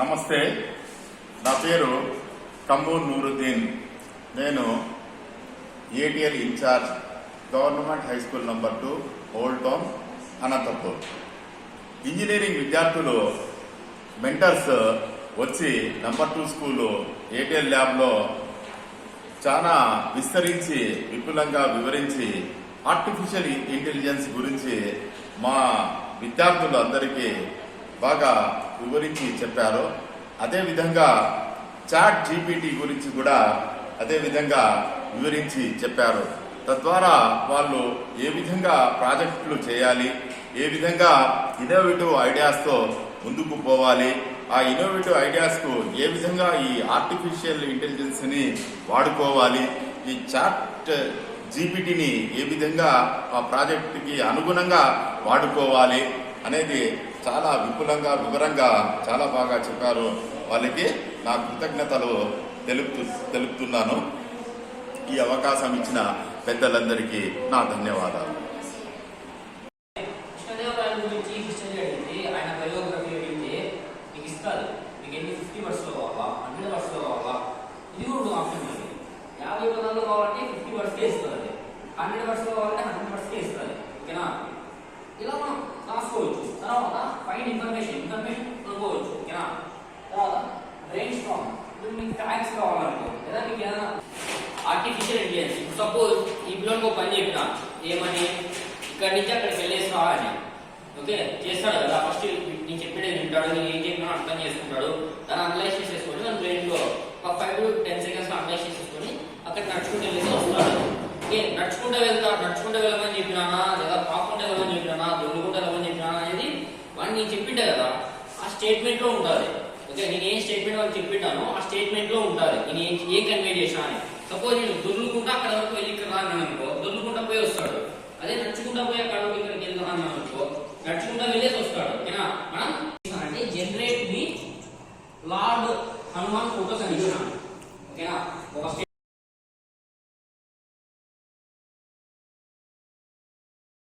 నమస్తే, నా పేరు కమ్మూర్ నూరుద్దీన్. నేను ATL incharge, government high school number 2, old town, Anantapur. Engineering విద్యార్థులు మెంటర్స్ వచ్చి నంబర్ 2 స్కూలు ఏటీఎల్ ల్యాబ్లో చాలా విస్తరించి విపులంగా వివరించి ఆర్టిఫిషియల్ ఇంటెలిజెన్స్ గురించి మా విద్యార్థులు అందరికీ బాగా వివరించి చెప్పారు. అదేవిధంగా చాట్ జీపీటీ గురించి కూడా అదే విధంగా వివరించి చెప్పారు. తద్వారా వాళ్ళు ఏ విధంగా ప్రాజెక్టులు చేయాలి, ఏ విధంగా ఇన్నోవేటివ్ ఐడియాస్తో ముందుకు పోవాలి, ఆ ఇన్నోవేటివ్ ఐడియాస్కు ఏ విధంగా ఈ ఆర్టిఫిషియల్ ఇంటెలిజెన్స్ ని వాడుకోవాలి, ఈ చాట్ జీపీటీని ఏ విధంగా ఆ ప్రాజెక్టుకి అనుగుణంగా వాడుకోవాలి అనేది చాలా విపులంగా వివరంగా చాలా బాగా చెప్పారు. వాళ్ళకి నా కృతజ్ఞతలు తెలుపుతున్నాను. ఈ అవకాశం ఇచ్చిన పెద్దలందరికీ నా ధన్యవాదాలు. ఇలా మనం రాసుకోవచ్చు. తర్వాత ఫైండ్ ఇన్ఫర్మేషన్ అనుకోవచ్చు. ఓకేనా? తర్వాత బ్రెయిన్ స్టార్మ్, ఇప్పుడు మీకు ఫ్యాక్ట్స్ కావాలనుకో, లేదా మీకు ఏదైనా ఆర్టిఫిషియల్ ఇంటెలిజెన్స్, సపోజ్ ఈ పిల్లలకు పని చెప్పిన ఏమని ఇక్కడి నుంచి అక్కడికి వెళ్ళేసి రావాలి. ఓకే, చేస్తాడు కదా. ఫస్ట్ నేను చెప్పేది వింటాడు, నేను ఏం చెప్పినా అర్థం చేసుకుంటాడు. దాన్ని అనలైజ్ చేసేసుకొని మన బ్రెయిన్ లో ఒక 5 to 10 seconds అనలైజ్ చేసేసుకొని అక్కడ నడుచుకుంటూ వెళ్ళేసి వస్తాడు. ఓకే, నడుచుకుంటూ వెళ్ళమని చెప్పినానా, లేదా పాకుంటూ వెళ్ళమని చెప్పినానా, దొంగకుంటూ వెళ్ళమని చెప్పినానా అనేది వాడిని నేను చెప్పిండే కదా, ఆ స్టేట్మెంట్ లో ఉంటుంది. ఓకే, నేను ఏం స్టేట్మెంట్ వాళ్ళు చెప్పింటానో ఆ స్టేట్మెంట్ లో ఉంటుంది. నేను ఏం కన్వే చేసినా అని. సపోజ్ నేను దొర్లుకుంటా అక్కడ వరకు వెళ్ళి ఇక్కడ రాను అనుకో, దొర్లుకుంటా పోయి వస్తాడు. అదే నడుచుకుంటా పోయి అక్కడ వరకు ఇక్కడికి వెళ్తాను అనుకో, నడుచుకుంటా వెళ్ళేసి వస్తాడు. ఓకేనా? మనం అంటే generate the lord Hanuman photos అని ఇచ్చినాం. ఓకేనా? ఒక